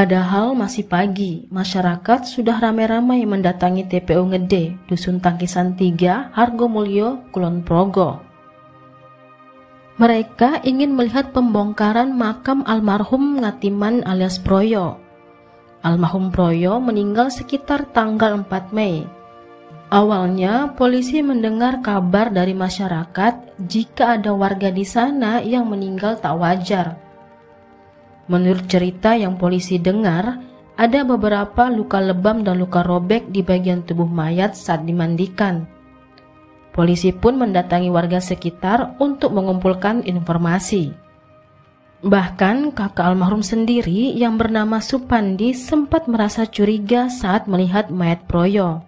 Padahal masih pagi, masyarakat sudah ramai-ramai mendatangi TPU Ngede, Dusun Tangkisan 3, Hargomulyo, Kulon Progo. Mereka ingin melihat pembongkaran makam almarhum Ngatiman alias Proyo. Almarhum Proyo meninggal sekitar tanggal 4 Mei. Awalnya, polisi mendengar kabar dari masyarakat jika ada warga di sana yang meninggal tak wajar. Menurut cerita yang polisi dengar, ada beberapa luka lebam dan luka robek di bagian tubuh mayat saat dimandikan. Polisi pun mendatangi warga sekitar untuk mengumpulkan informasi. Bahkan kakak almarhum sendiri yang bernama Supandi sempat merasa curiga saat melihat mayat Proyo.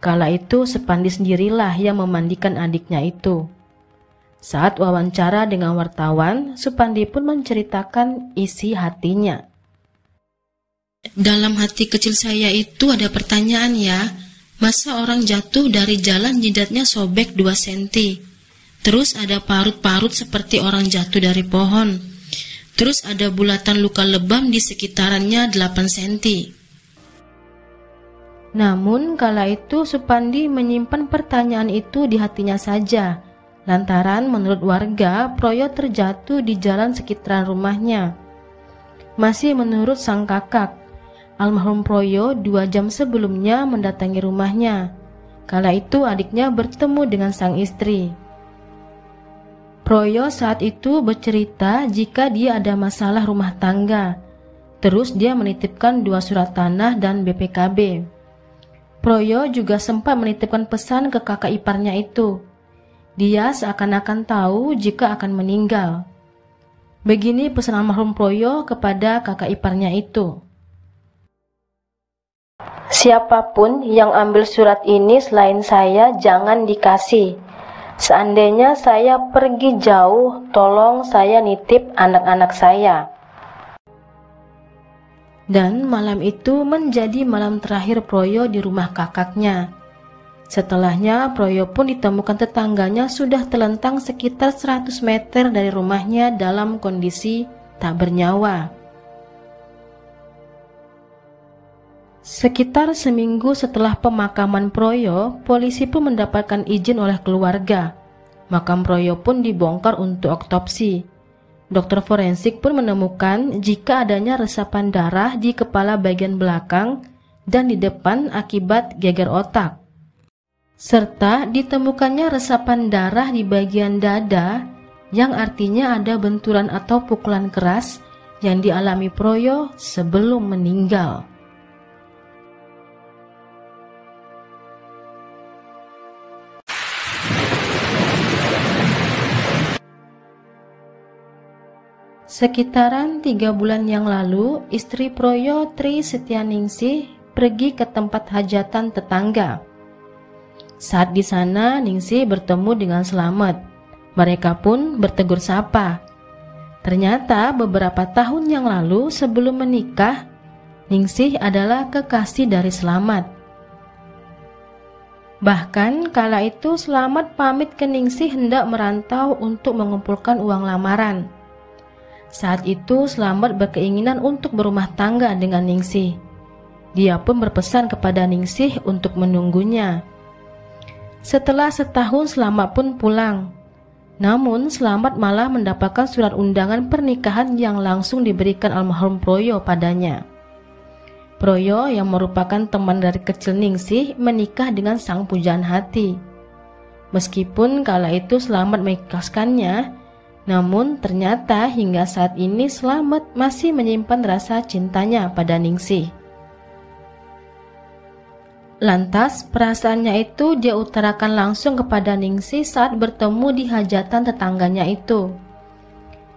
Kala itu Supandi sendirilah yang memandikan adiknya itu. Saat wawancara dengan wartawan, Supandi pun menceritakan isi hatinya. Dalam hati kecil saya itu ada pertanyaan ya, masa orang jatuh dari jalan jidatnya sobek 2 cm, terus ada parut-parut seperti orang jatuh dari pohon, terus ada bulatan luka lebam di sekitarannya 8 cm. Namun kala itu Supandi menyimpan pertanyaan itu di hatinya saja, lantaran menurut warga Proyo terjatuh di jalan sekitaran rumahnya. Masih menurut sang kakak, almarhum Proyo 2 jam sebelumnya mendatangi rumahnya. Kala itu adiknya bertemu dengan sang istri. Proyo saat itu bercerita jika dia ada masalah rumah tangga. Terus dia menitipkan 2 surat tanah dan BPKB. Proyo juga sempat menitipkan pesan ke kakak iparnya itu. Dia seakan-akan tahu jika akan meninggal. Begini pesan almarhum Proyo kepada kakak iparnya itu. Siapapun yang ambil surat ini selain saya jangan dikasih. Seandainya saya pergi jauh, tolong saya nitip anak-anak saya. Dan malam itu menjadi malam terakhir Proyo di rumah kakaknya. Setelahnya Proyo pun ditemukan tetangganya sudah terlentang sekitar 100 meter dari rumahnya dalam kondisi tak bernyawa. Sekitar seminggu setelah pemakaman Proyo, polisi pun mendapatkan izin oleh keluarga. Makam Proyo pun dibongkar untuk otopsi. Dokter forensik pun menemukan jika adanya resapan darah di kepala bagian belakang dan di depan akibat geger otak. Serta ditemukannya resapan darah di bagian dada yang artinya ada benturan atau pukulan keras yang dialami Proyo sebelum meninggal. Sekitaran 3 bulan yang lalu, istri Proyo, Tri Setianingsih, pergi ke tempat hajatan tetangga. Saat di sana, Ningsih bertemu dengan Slamet. Mereka pun bertegur sapa. Ternyata beberapa tahun yang lalu sebelum menikah, Ningsih adalah kekasih dari Slamet. Bahkan kala itu Slamet pamit ke Ningsih hendak merantau untuk mengumpulkan uang lamaran. Saat itu Slamet berkeinginan untuk berumah tangga dengan Ningsih. Dia pun berpesan kepada Ningsih untuk menunggunya. Setelah setahun Slamet pun pulang. Namun Slamet malah mendapatkan surat undangan pernikahan yang langsung diberikan almarhum Proyo padanya. Proyo yang merupakan teman dari kecil Ningsih menikah dengan sang pujaan hati. Meskipun kala itu Slamet mengikhlaskannya, namun ternyata hingga saat ini Slamet masih menyimpan rasa cintanya pada Ningsih. Lantas perasaannya itu dia utarakan langsung kepada Ningsih saat bertemu di hajatan tetangganya itu.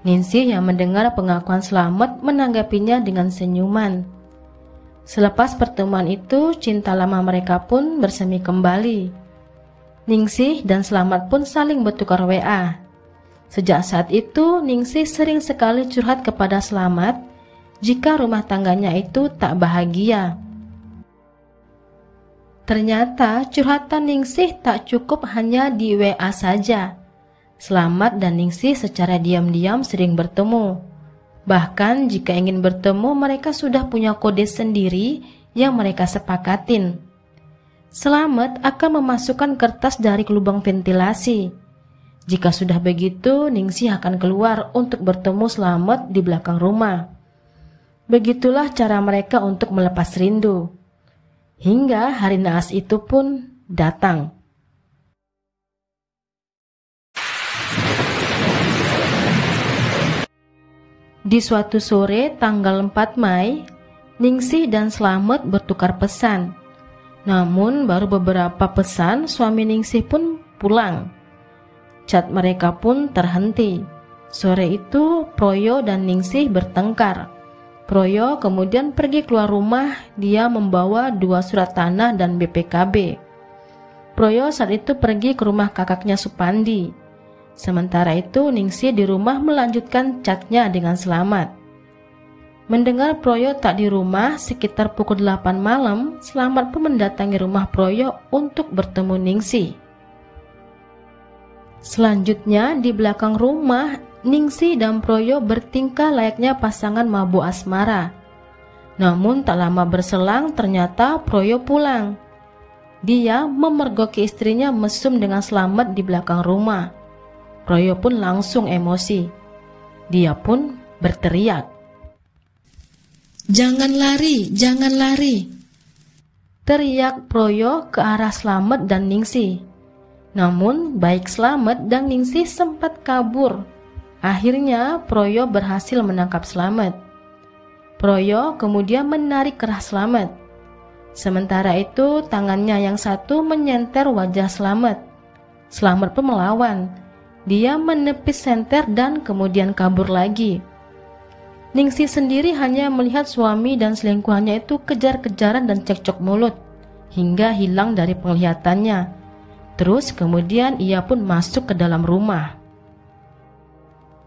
Ningsih yang mendengar pengakuan Slamet menanggapinya dengan senyuman. Selepas pertemuan itu, cinta lama mereka pun bersemi kembali. Ningsih dan Slamet pun saling bertukar WA. Sejak saat itu, Ningsih sering sekali curhat kepada Slamet jika rumah tangganya itu tak bahagia. Ternyata curhatan Ningsih tak cukup hanya di WA saja. Slamet dan Ningsih secara diam-diam sering bertemu. Bahkan jika ingin bertemu, mereka sudah punya kode sendiri yang mereka sepakatin. Slamet akan memasukkan kertas dari lubang ventilasi. Jika sudah begitu, Ningsih akan keluar untuk bertemu Slamet di belakang rumah. Begitulah cara mereka untuk melepas rindu. Hingga hari naas itu pun datang. Di suatu sore tanggal 4 Mei, Ningsih dan Slamet bertukar pesan. Namun baru beberapa pesan suami Ningsih pun pulang. Chat mereka pun terhenti. Sore itu Proyo dan Ningsih bertengkar. Proyo kemudian pergi keluar rumah. Dia membawa 2 surat tanah dan BPKB. Proyo saat itu pergi ke rumah kakaknya Supandi. Sementara itu Ningsih di rumah melanjutkan chatnya dengan Slamet. Mendengar Proyo tak di rumah, sekitar pukul 8 malam, Slamet pun mendatangi rumah Proyo untuk bertemu Ningsih. Selanjutnya di belakang rumah, Ningsih dan Proyo bertingkah layaknya pasangan mabuk asmara. Namun tak lama berselang ternyata Proyo pulang. Dia memergoki istrinya mesum dengan Slamet di belakang rumah. Proyo pun langsung emosi. Dia pun berteriak, "Jangan lari, jangan lari!" Teriak Proyo ke arah Slamet dan Ningsih. Namun baik Slamet dan Ningsih sempat kabur. Akhirnya Proyo berhasil menangkap Slamet. Proyo kemudian menarik kerah Slamet. Sementara itu tangannya yang satu menyenter wajah Slamet. Slamet pun melawan. Dia menepis senter dan kemudian kabur lagi. Ningsih sendiri hanya melihat suami dan selingkuhannya itu kejar-kejaran dan cekcok mulut hingga hilang dari penglihatannya. Terus kemudian ia pun masuk ke dalam rumah.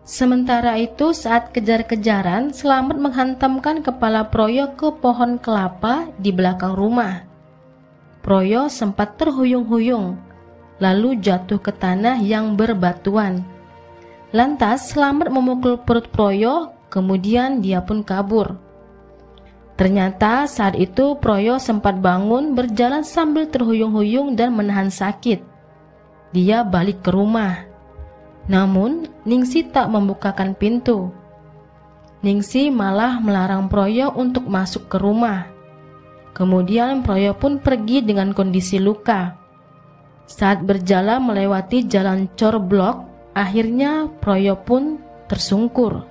Sementara itu saat kejar-kejaran, Slamet menghantamkan kepala Proyo ke pohon kelapa di belakang rumah. Proyo sempat terhuyung-huyung, lalu jatuh ke tanah yang berbatuan. Lantas Slamet memukul perut Proyo, kemudian dia pun kabur. Ternyata saat itu Proyo sempat bangun berjalan sambil terhuyung-huyung dan menahan sakit. Dia balik ke rumah. Namun Ningsih tak membukakan pintu. Ningsih malah melarang Proyo untuk masuk ke rumah. Kemudian Proyo pun pergi dengan kondisi luka. Saat berjalan melewati jalan cor blok, akhirnya Proyo pun tersungkur.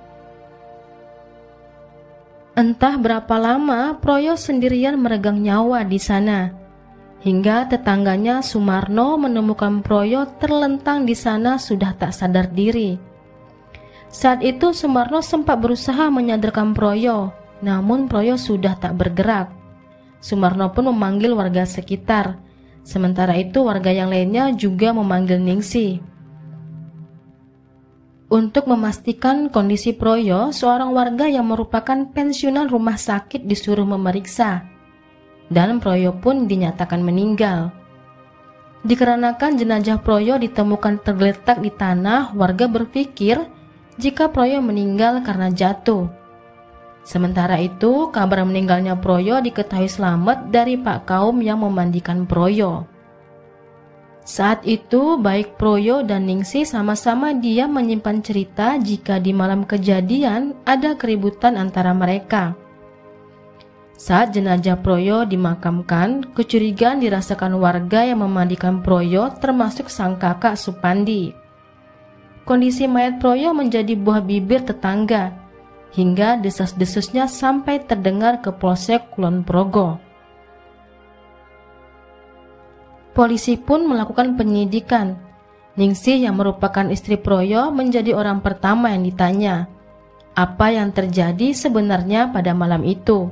Entah berapa lama Proyo sendirian meregang nyawa di sana. Hingga tetangganya Sumarno menemukan Proyo terlentang di sana sudah tak sadar diri. Saat itu Sumarno sempat berusaha menyadarkan Proyo, namun Proyo sudah tak bergerak. Sumarno pun memanggil warga sekitar. Sementara itu warga yang lainnya juga memanggil Ningsih. Untuk memastikan kondisi Proyo, seorang warga yang merupakan pensiunan rumah sakit disuruh memeriksa. Dan Proyo pun dinyatakan meninggal. Dikarenakan jenazah Proyo ditemukan tergeletak di tanah, warga berpikir jika Proyo meninggal karena jatuh. Sementara itu, kabar meninggalnya Proyo diketahui Slamet dari Pak Kaum yang memandikan Proyo. Saat itu, baik Proyo dan Ningsih sama-sama diam menyimpan cerita jika di malam kejadian ada keributan antara mereka. Saat jenazah Proyo dimakamkan, kecurigaan dirasakan warga yang memandikan Proyo termasuk sang kakak Supandi. Kondisi mayat Proyo menjadi buah bibir tetangga, hingga desas-desusnya sampai terdengar ke Polsek Kulon Progo. Polisi pun melakukan penyidikan. Ningsih yang merupakan istri Proyo menjadi orang pertama yang ditanya. Apa yang terjadi sebenarnya pada malam itu?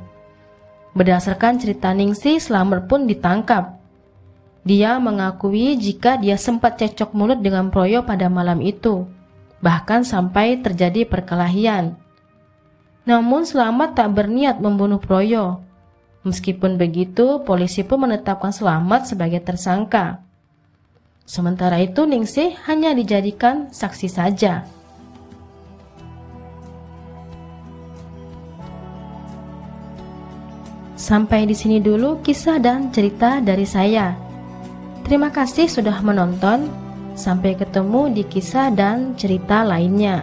Berdasarkan cerita Ningsih, Slamet pun ditangkap. Dia mengakui jika dia sempat cekcok mulut dengan Proyo pada malam itu, bahkan sampai terjadi perkelahian. Namun Slamet tak berniat membunuh Proyo. Meskipun begitu, polisi pun menetapkan Slamet sebagai tersangka. Sementara itu Ningsih hanya dijadikan saksi saja. Sampai di sini dulu kisah dan cerita dari saya. Terima kasih sudah menonton. Sampai ketemu di kisah dan cerita lainnya.